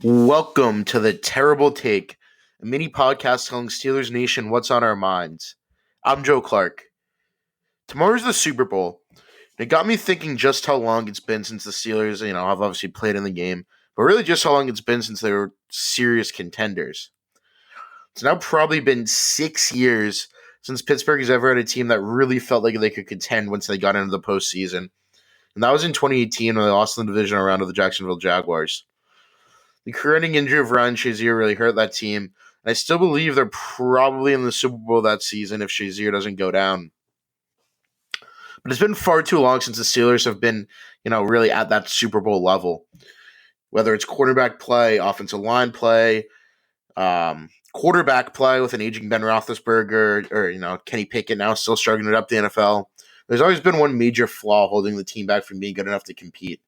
Welcome to the Terrible Take, a mini podcast telling Steelers Nation what's on our minds. I'm Joe Clark. Tomorrow's the Super Bowl. It got me thinking just how long it's been since the Steelers, have obviously played in the game, but really just how long it's been since they were serious contenders. It's now probably been 6 years since Pittsburgh has ever had a team that really felt like they could contend once they got into the postseason. And that was in 2018 when they lost in the divisional round of the Jacksonville Jaguars. The career-ending injury of Ryan Shazier really hurt that team, and I still believe they're probably in the Super Bowl that season if Shazier doesn't go down. But it's been far too long since the Steelers have been, really at that Super Bowl level. Whether it's quarterback play, offensive line play, quarterback play with an aging Ben Roethlisberger, or Kenny Pickett now still struggling it up the NFL. There's always been one major flaw holding the team back from being good enough to compete.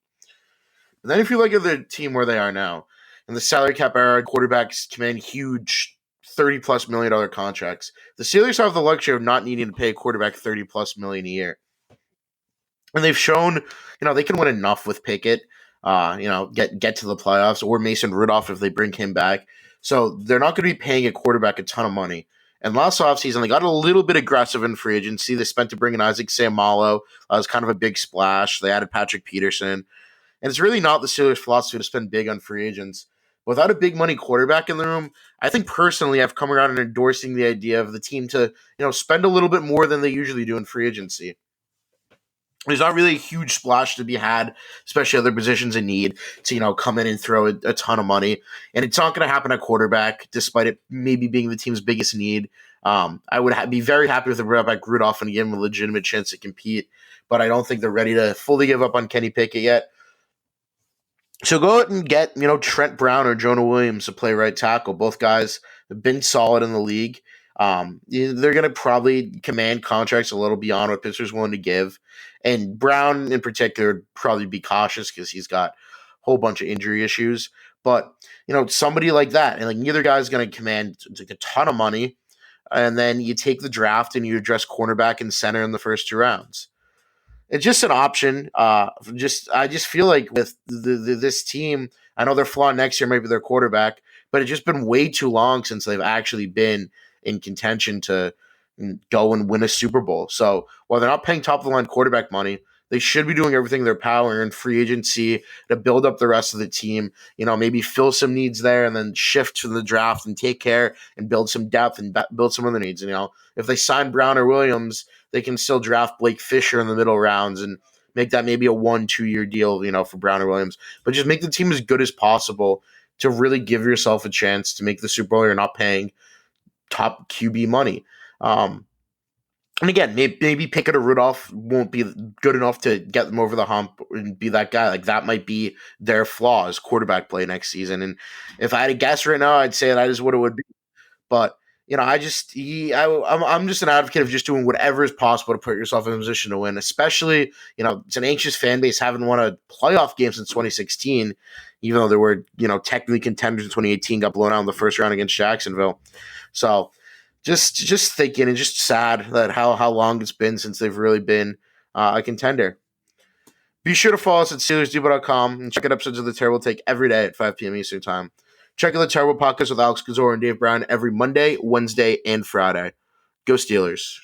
And then if you look at the team where they are now, in the salary cap era, quarterbacks command huge $30+ million contracts. The Steelers have the luxury of not needing to pay a quarterback $30+ million a year. And they've shown, they can win enough with Pickett, get to the playoffs, or Mason Rudolph if they bring him back. So they're not going to be paying a quarterback a ton of money. And last offseason, they got a little bit aggressive in free agency. They spent to bring in Isaac Seumalo. That was kind of a big splash. They added Patrick Peterson. And it's really not the Steelers' philosophy to spend big on free agents. Without a big money quarterback in the room, I think personally I've come around and endorsing the idea of the team to, spend a little bit more than they usually do in free agency. There's not really a huge splash to be had, especially other positions in need, to, come in and throw a ton of money. And it's not going to happen at quarterback, despite it maybe being the team's biggest need. I would be very happy with a quarterback Rudolph and give him a legitimate chance to compete, but I don't think they're ready to fully give up on Kenny Pickett yet. So go out and get, Trent Brown or Jonah Williams to play right tackle. Both guys have been solid in the league. They're going to probably command contracts a little beyond what Pittsburgh's willing to give. And Brown in particular would probably be cautious because he's got a whole bunch of injury issues. But, somebody like that, and like neither guy's going to command a ton of money. And then you take the draft and you address cornerback and center in the first 2 rounds. It's just an option. I just feel like with this team, I know their flaw next year might be their quarterback, but it's just been way too long since they've actually been in contention to go and win a Super Bowl. So while they're not paying top of the line quarterback money, they should be doing everything in their power in free agency to build up the rest of the team. Maybe fill some needs there and then shift to the draft and take care and build some depth and build some other needs. If they sign Brown or Williams, they can still draft Blake Fisher in the middle rounds and make that maybe a 1-2 year deal, for Brown or Williams. But just make the team as good as possible to really give yourself a chance to make the Super Bowl. You're not paying top QB money. And again, maybe Pickett or Rudolph won't be good enough to get them over the hump and be that guy. Like that might be their flaw as quarterback play next season. And if I had to guess right now, I'd say that is what it would be. But I'm just an advocate of just doing whatever is possible to put yourself in a position to win. Especially, it's an anxious fan base, haven't won a playoff game since 2016, even though there were technically contenders in 2018, got blown out in the first round against Jacksonville. So. Just thinking and just sad that how long it's been since they've really been a contender. Be sure to follow us at SteelersDepot.com and check out episodes of The Terrible Take every day at 5 p.m. Eastern Time. Check out The Terrible Podcast with Alex Kozor and Dave Brown every Monday, Wednesday, and Friday. Go Steelers.